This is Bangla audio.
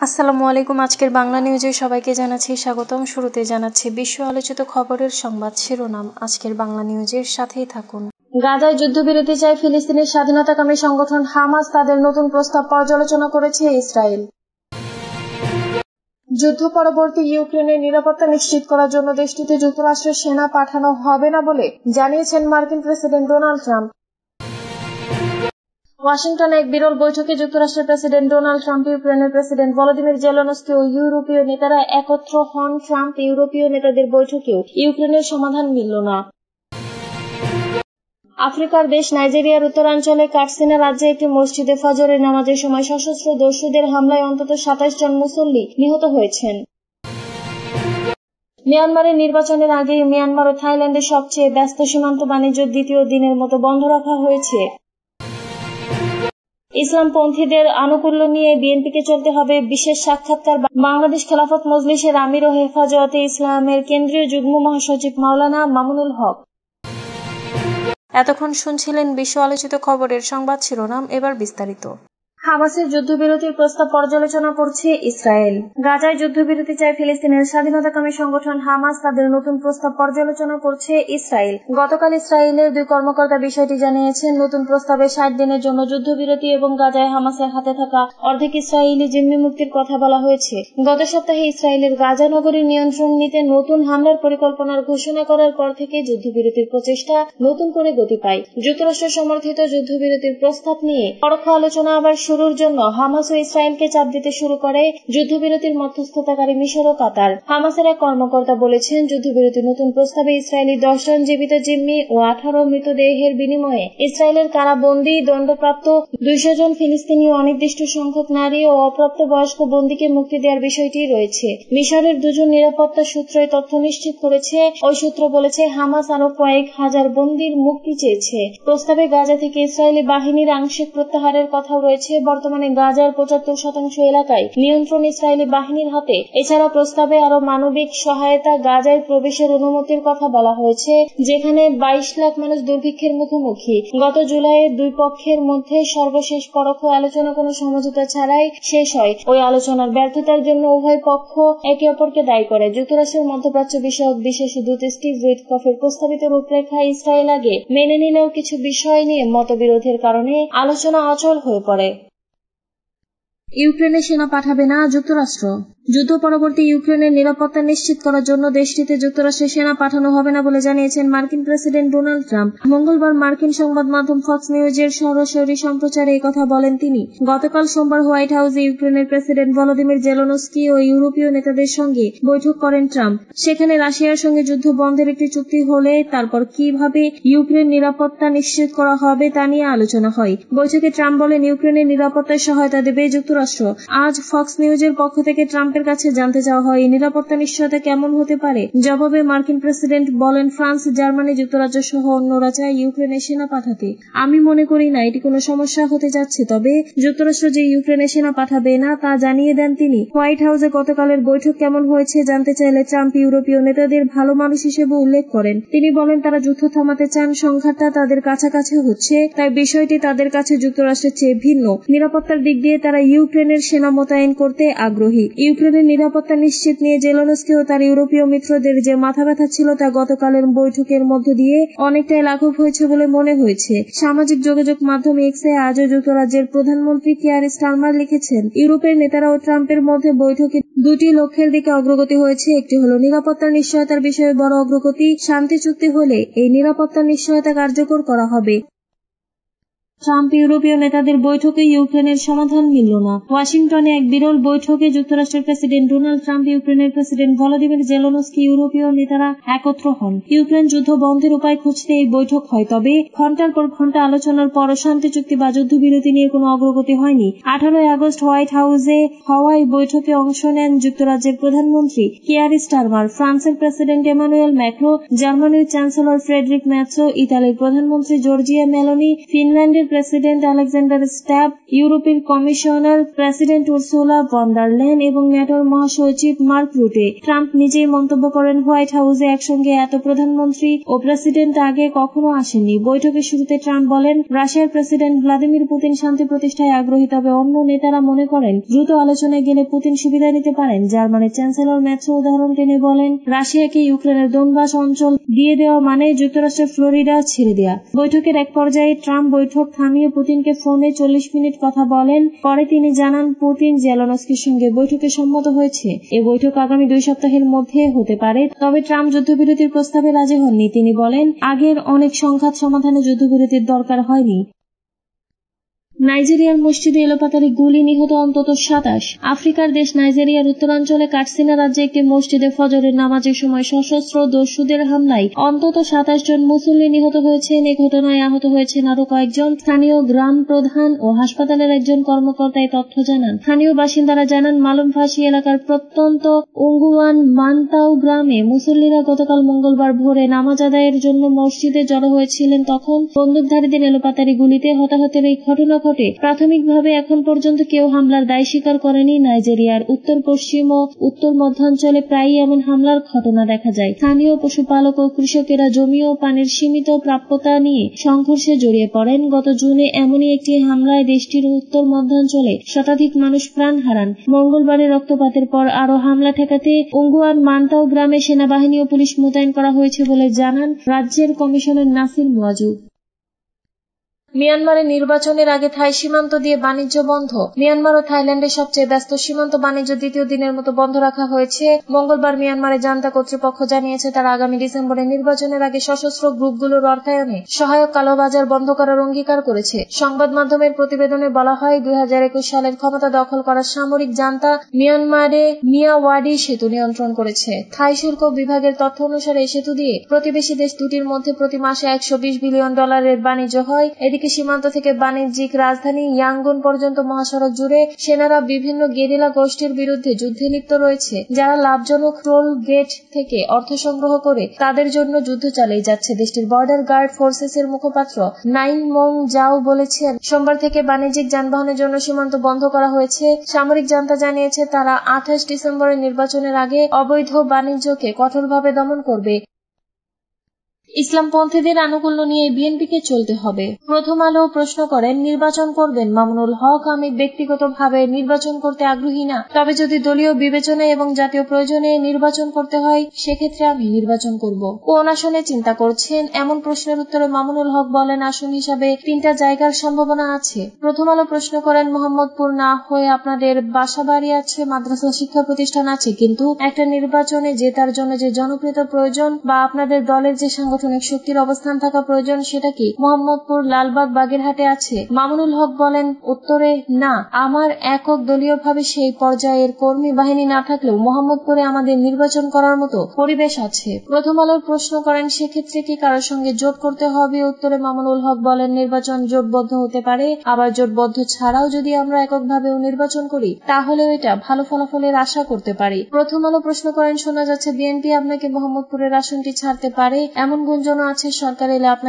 আসসালামু আলাইকুম। আজকের বাংলা নিউজে সবাইকে জানাচ্ছি স্বাগতম। শুরুতে জানাচ্ছি বিশ্ব আলোচিত খবরের সংবাদ শিরোনাম। আজকের বাংলা নিউজের সাথেই থাকুন। গাজায় যুদ্ধবিরতি চায় ফিলিস্তিনের স্বাধীনতাকামী সংগঠন হামাস, তাদের নতুন প্রস্তাব পর্যালোচনা করেছে ইসরায়েল। যুদ্ধ পরবর্তী ইউক্রেনের নিরাপত্তা নিশ্চিত করার জন্য দেশটিতে যুক্তরাষ্ট্রের সেনা পাঠানো হবে না বলে জানিয়েছেন মার্কিন প্রেসিডেন্ট ডোনাল্ড ট্রাম্প। ওয়াশিংটনে এক বিরল বৈঠকে যুক্তরাষ্ট্রের প্রেসিডেন্ট ডোনাল্ড ট্রাম্প, ইউক্রেনের প্রেসিডেন্ট ভলোদিমির জেলেনস্কি ও ইউরোপীয় নেতারা একত্র হন। ট্রাম্প ইউরোপীয় নেতাদের বৈঠকেও ইউক্রেনের সমাধান মিলল না। আফ্রিকার দেশ নাইজেরিয়ার উত্তরাঞ্চলে কাটসিনা রাজ্যে একটি মসজিদে ফজরের নামাজের সময় সশস্ত্র দস্যুদের হামলায় অন্তত ২৭ জন মুসল্লি নিহত হয়েছেন। মিয়ানমারের নির্বাচনের আগে মিয়ানমার ও থাইল্যান্ডের সবচেয়ে ব্যস্ত সীমান্ত বাণিজ্য দ্বিতীয় দিনের মতো বন্ধ রাখা হয়েছে। ইসলামপন্থীদের আনুকূল্য নিয়ে বিএনপিকে চলতে হবে বিশেষ সাক্ষাৎকার বাংলাদেশ খেলাফত মজলিসের আমির ও হেফাজতে ইসলামের কেন্দ্রীয় যুগ্ম মহাসচিব মাওলানা মামুনুল হক। এতক্ষণ শুনছিলেন বিশ্ব আলোচিত খবরের সংবাদ শিরোনাম। এবার বিস্তারিত। হামাসের যুদ্ধবিরতির প্রস্তাব পর্যালোচনা করছে ইসরায়েল। গাজায় যুদ্ধবিরতি চায় ফিলিস্তিনের স্বাধীনতাকামী সংগঠন হামাস, তাদের নতুন প্রস্তাব পর্যালোচনা করছে ইসরায়েল। গতকাল ইসরায়েলের দুই কর্মকর্তা বিষয়টি জানিয়েছেন। নতুন প্রস্তাবে ৬০ দিনের জন্য যুদ্ধবিরতি এবং গাজায় হামাসের হাতে থাকা অর্ধেক ইসরায়েলি জিম্মি মুক্তির কথা বলা হয়েছে। গত সপ্তাহে ইসরায়েলের গাজা নগরীর নিয়ন্ত্রণ নিতে নতুন হামলার পরিকল্পনার ঘোষণা করার পর থেকে যুদ্ধবিরতির প্রচেষ্টা নতুন করে গতি পায়। যুক্তরাষ্ট্র সমর্থিত যুদ্ধবিরতির প্রস্তাব নিয়ে পরোক্ষ আলোচনা আবার শুরুর জন্য হামাস ও ইসরায়েলকে চাপ দিতে শুরু করে যুদ্ধবিরতির মধ্যস্থতাকারী মিশর ও কাতার। হামাসের এক কর্মকর্তা বলেছেন, যুদ্ধবিরতির নতুন প্রস্তাবে ইসরায়েলি ১০ জন জীবিত জিম্মি ও ১৮ মৃতদেহের বিনিময়ে ইসরায়েলের কারাবন্দী দণ্ডপ্রাপ্ত ২০০ জন ফিলিস্তিনি ও অনির্দিষ্ট সংখ্যক নারী ও অপ্রাপ্ত বয়স্ক বন্দীকে মুক্তি দেওয়ার বিষয়টি রয়েছে। মিশরের দুজন নিরাপত্তা সূত্র এই তথ্য নিশ্চিত করেছে। ওই সূত্র বলেছে, হামাস আরো কয়েক হাজার বন্দীর মুক্তি চেয়েছে। প্রস্তাবে গাজা থেকে ইসরায়েলি বাহিনীর আংশিক প্রত্যাহারের কথাও রয়েছে। বর্তমানে গাজার ৭৫% এলাকায় নিয়ন্ত্রণ ইসরায়েলি বাহিনীর হাতে। এছাড়া প্রস্তাবে আরো মানবিক সহায়তা গাজায় প্রবেশের অনুমতির কথা বলা হয়েছে, যেখানে ২২ লাখ মানুষ দুর্ভিক্ষের মুখোমুখি। গত জুলাইয়ে দুই পক্ষের মধ্যে সর্বশেষ পরোক্ষ আলোচনা কোনো সমঝোতা ছাড়াই শেষ হয়। ওই আলোচনার ব্যর্থতার জন্য উভয় পক্ষ একে অপরকে দায়ী করে। যুক্তরাষ্ট্রের মধ্যপ্রাচ্য বিষয়ক বিশেষ দূত স্টিভ উইটকফের প্রস্তাবিত রূপরেখা ইসরায়েল আগে মেনে নিলেও কিছু বিষয় নিয়ে মতবিরোধের কারণে আলোচনা অচল হয়ে পড়ে। ইউক্রেনে সেনা পাঠাবে না যুক্তরাষ্ট্র। যুদ্ধ পরবর্তী ইউক্রেনের নিরাপত্তা নিশ্চিত করার জন্য দেশটিতে যুক্তরাষ্ট্রের সেনা পাঠানো হবে না বলে জানিয়েছেন মার্কিন প্রেসিডেন্ট ডোনাল্ড ট্রাম্প। মঙ্গলবার মার্কিন সংবাদ মাধ্যম ফক্স নিউজের সরাসরি সম্প্রচারে এই কথা বলেন তিনি। গতকাল সোমবার হোয়াইট হাউসে ইউক্রেনের প্রেসিডেন্ট ভলোদিমির জেলেনস্কি ও ইউরোপীয় নেতাদের সঙ্গে বৈঠক করেন ট্রাম্প। সেখানে রাশিয়ার সঙ্গে যুদ্ধ বন্ধের একটি চুক্তি হলে তারপর কিভাবে ইউক্রেন নিরাপত্তা নিশ্চিত করা হবে তা নিয়ে আলোচনা হয়। বৈঠকে ট্রাম্প বলেন, ইউক্রেনের নিরাপত্তায় সহায়তা দেবে যুক্তরাষ্ট্র। আজ ফক্স নিউজের পক্ষ থেকে ট্রাম্পের কাছে জানতে চাওয়া হয়, নিরাপত্তা নিশ্চয়তা কেমন হতে পারে। জবাবে মার্কিন প্রেসিডেন্ট বলেন, ফ্রান্স, জার্মানি, যুক্তরাজ্য সহ অন্যরা চায় ইউক্রেনে সেনা পাঠাতে। আমি মনে করি না এটি কোনো সমস্যা হতে যাচ্ছে, তবে যুক্তরাষ্ট্র যে ইউক্রেনে সেনা পাঠাবে না তা জানিয়ে দেন তিনি। হোয়াইট হাউসে গতকালের বৈঠক কেমন হয়েছে জানতে চাইলে ট্রাম্প ইউরোপীয় নেতাদের ভালো মানুষ হিসেবে উল্লেখ করেন। তিনি বলেন, তারা যুদ্ধ থামাতে চান, সংঘাতটা তাদের কাছাকাছি হচ্ছে, তাই বিষয়টি তাদের কাছে যুক্তরাষ্ট্রের চেয়ে ভিন্ন। নিরাপত্তার দিক দিয়ে তারা ইউক্রেনের সেনা মোতায়েন করতে আগ্রহী। ইউক্রেনের নিরাপত্তা নিশ্চিত নিয়ে জেলেনস্কি ও তার ইউরোপীয় মিত্রদের যে মাথা ব্যথা ছিল তা গতকালের বৈঠকের মধ্য দিয়ে অনেকটাই লাঘব হয়েছে বলে মনে হয়েছে। সামাজিক যোগাযোগ মাধ্যম এক্সে আজও যুক্তরাজ্যের প্রধানমন্ত্রী কিয়ার স্টারমার লিখেছেন, ইউরোপের নেতারা ও ট্রাম্পের মধ্যে বৈঠকে দুটি লক্ষ্যের দিকে অগ্রগতি হয়েছে। একটি হলো নিরাপত্তার নিশ্চয়তার বিষয়ে বড় অগ্রগতি। শান্তি চুক্তি হলে এই নিরাপত্তার নিশ্চয়তা কার্যকর করা হবে। ট্রাম্প ইউরোপীয় নেতাদের বৈঠকে ইউক্রেনের সমাধান মিলল না। ওয়াশিংটনে এক বিরল বৈঠকে যুক্তরাষ্ট্রের প্রেসিডেন্ট ডোনাল্ড ট্রাম্প, ইউক্রেনের প্রেসিডেন্ট ভলোদিমির জেলেনস্কি, ইউরোপীয় নেতারা একত্র হন। ইউক্রেন যুদ্ধ বন্ধের উপায় খুঁজতে এই বৈঠক হয়, তবে ঘণ্টার পর ঘণ্টা আলোচনার পরও শান্তি চুক্তি বা যুদ্ধবিরতি নিয়ে কোনো অগ্রগতি হয়নি। 18 আগস্ট হোয়াইট হাউসে হওয়া এই বৈঠকে অংশ নেন যুক্তরাজ্যের প্রধানমন্ত্রী কিয়ার স্টারমার, ফ্রান্সের প্রেসিডেন্ট এমানুয়েল ম্যাক্রো, জার্মানির চ্যান্সেলর ফ্রেডরিক ম্যাৎসো, ইতালির প্রধানমন্ত্রী জর্জিয়া মেলোনি, ফিনল্যান্ডের প্রেসিডেন্ট আলেকজান্ডার স্ট্যাব, ইউরোপীয় commissioner president Ursula von der Leyen এবং ন্যাটোর মহাসচিব মার্ক রুটে। ট্রাম্প নিজেই মন্তব্য করেন, হোয়াইট হাউসে একসঙ্গে এত প্রধানমন্ত্রী ও প্রেসিডেন্ট আগে কখনো আসেননি। বৈঠকের শুরুতে ট্রাম্প বলেন, রাশিয়ার প্রেসিডেন্ট ভ্লাদিমির পুতিন শান্তি প্রতিষ্ঠায় আগ্রহী, তবে অন্য নেতারা মনে করেন দ্রুত আলোচনায় গেলে পুতিন সুবিধা নিতে পারেন। জার্মানির চ্যান্সেলর ম্যাথু উদাহরণ টেনে বলেন, রাশিয়াকে ইউক্রেনের দোনবাস অঞ্চল দিয়ে দেওয়া মানে যুক্তরাষ্ট্রের ফ্লোরিডা ছেড়ে দেওয়া। বৈঠকের এক পর্যায়ে ট্রাম্প বৈঠক থামিয়ে পুতিনকে ফোনে 40 মিনিট কথা বলেন। পরে তিনি জানান, পুতিন জেলেনস্কির সঙ্গে বৈঠকে সম্মত হয়েছে। এই বৈঠক আগামী 2 সপ্তাহের মধ্যে হতে পারে। তবে ট্রাম্প যুদ্ধবিরতির প্রস্তাবে রাজি হননি। তিনি বলেন, আগের অনেক সংঘাত সমাধানে যুদ্ধবিরতির দরকার হয়নি। নাইজেরিয়ার মসজিদে এলোপাতাড়ি গুলি, নিহত অন্তত 27। আফ্রিকার দেশ নাইজেরিয়ার উত্তরাঞ্চলে কাটসিনা রাজ্যে একটি মসজিদে ফজরের নামাজের সময় সশস্ত্র দস্যুদের হামলায় অন্তত 27 জন মুসল্লি নিহত হয়েছেন। এ ঘটনায় আহত হয়েছেন আরো কয়েকজন। স্থানীয় গ্রাম প্রধান ও হাসপাতালের একজন কর্মকর্তা এই তথ্য জানান। স্থানীয় বাসিন্দারা জানান, মালুমফাসি এলাকার প্রত্যন্ত উঙ্গুয়ান মান্তাও গ্রামে মুসল্লিরা গতকাল মঙ্গলবার ভোরে নামাজ আদায়ের জন্য মসজিদে জড়ো হয়েছিলেন। তখন বন্দুকধারীদের এলোপাতাড়ি গুলিতে হতাহতের এই ঘটনা ঘটে। প্রাথমিকভাবে এখন পর্যন্ত কেউ হামলার দায় স্বীকার করেনি। নাইজেরিয়ার উত্তর পশ্চিম ও উত্তর মধ্যাঞ্চলে প্রায়ই এমন হামলার ঘটনা দেখা যায়। স্থানীয় পশুপালক ও কৃষকেরা জমি ও পানির সীমিত প্রাপ্যতা নিয়ে সংঘর্ষে জড়িয়ে পড়েন। গত জুনে এমনই একটি হামলায় দেশটির উত্তর মধ্যাঞ্চলে শতাধিক মানুষ প্রাণ হারান। মঙ্গলবারের রক্তপাতের পর আরো হামলা ঠেকাতে উঙ্গুয়ান মান্তাও গ্রামে সেনাবাহিনী ও পুলিশ মোতায়েন করা হয়েছে বলে জানান রাজ্যের কমিশনার নাসির মুয়াজু। মিয়ানমারে নির্বাচনের আগে থাই সীমান্ত দিয়ে বাণিজ্য বন্ধ। মিয়ানমার ও থাইল্যান্ডের সবচেয়ে ব্যস্ত সীমান্ত বাণিজ্য দ্বিতীয় দিনের মতো বন্ধ রাখা হয়েছে। মঙ্গলবার মিয়ানমারের জান্তা কর্তৃপক্ষ জানিয়েছে, তারা আগামী ডিসেম্বরে নির্বাচনের আগে সশস্ত্র গ্রুপগুলোর অর্থায়নে সহায়ক কালোবাজার বন্ধ করার অঙ্গীকার করেছে। সংবাদ মাধ্যমের প্রতিবেদনে বলা হয়, 2021 সালের ক্ষমতা দখল করা সামরিক জান্তা মিয়ানমারে মিয়াওয়াডি সেতু নিয়ন্ত্রণ করেছে। থাই শুল্ক বিভাগের তথ্য অনুসারে এই সেতু দিয়ে প্রতিবেশী দেশ দুটির মধ্যে প্রতি মাসে $120 বিলিয়ন বাণিজ্য হয়। এদিকে সীমান্ত থেকে বাণিজ্যিক রাজধানী ইয়াঙ্গুন পর্যন্ত মহাসড়ক জুড়ে সেনারা বিভিন্ন গেরিলা গোষ্ঠীর বিরুদ্ধে যুদ্ধে লিপ্ত রয়েছে, যারা লাভজনক টোল গেট থেকে অর্থ সংগ্রহ করে তাদের জন্য যুদ্ধ চালিয়ে যাচ্ছে। দেশটির বর্ডার গার্ড ফোর্সেসের মুখপাত্র নাইন মং জাও বলেছেন, সোমবার থেকে বাণিজ্যিক যানবাহনের জন্য সীমান্ত বন্ধ করা হয়েছে। সামরিক জান্তা জানিয়েছে, তারা 28 ডিসেম্বরের নির্বাচনের আগে অবৈধ বাণিজ্যকে কঠোরভাবে দমন করবে। ইসলামপন্থীদের আনুকূল্য নিয়ে বিএনপিকে চলতে হবে। প্রথম আলো প্রশ্ন করেন, নির্বাচন করবেন মামুনুল হক? আমি ব্যক্তিগতভাবে নির্বাচন করতে আগ্রহী না, তবে যদি দলীয় বিবেচনায় এবং জাতীয় প্রয়োজনে নির্বাচন করতে হয় সেক্ষেত্রে আমি নির্বাচন করব। কোন আসনে চিন্তা করছেন? এমন প্রশ্নের উত্তরে মামুনুল হক বলেন, আসন হিসাবে 3টা জায়গার সম্ভাবনা আছে। প্রথম আলো প্রশ্ন করেন, মোহাম্মদপুর না হয়ে আপনাদের বাসা বাড়ি আছে, মাদ্রাসা শিক্ষা প্রতিষ্ঠান আছে, কিন্তু একটা নির্বাচনে জেতার জন্য যে জনপ্রিয়তা প্রয়োজন বা আপনাদের দলের যে সাংগঠনিক শক্তির অবস্থান থাকা প্রয়োজন, সেটা কি মোহাম্মদপুর, লালবাগ, বাগেরহাটে আছে? মামুনুল হক বলেন, উত্তরে না, আমার একক দলীয়ভাবে সেই পর্যায়ের কর্মী বাহিনী না থাকলেও মোহাম্মদপুরে আমাদের নির্বাচন করার মতো পরিবেশ আছে। প্রথম আলোর প্রশ্ন করেন, সেক্ষেত্রে কি কারোর সঙ্গে জোট করতে হবে? উত্তরে মামুনুল হক বলেন, নির্বাচন জোটবদ্ধ হতে পারে, আবার জোটবদ্ধ ছাড়াও যদি আমরা এককভাবেও নির্বাচন করি তাহলেও এটা ভালো ফলাফলের আশা করতে পারি। প্রথম আলো প্রশ্ন করেন, শোনা যাচ্ছে বিএনপি আপনাকে মোহাম্মদপুরের আসনটি ছাড়তে পারে, এমন গুঞ্জন আছে সরকার এলে আপনাকে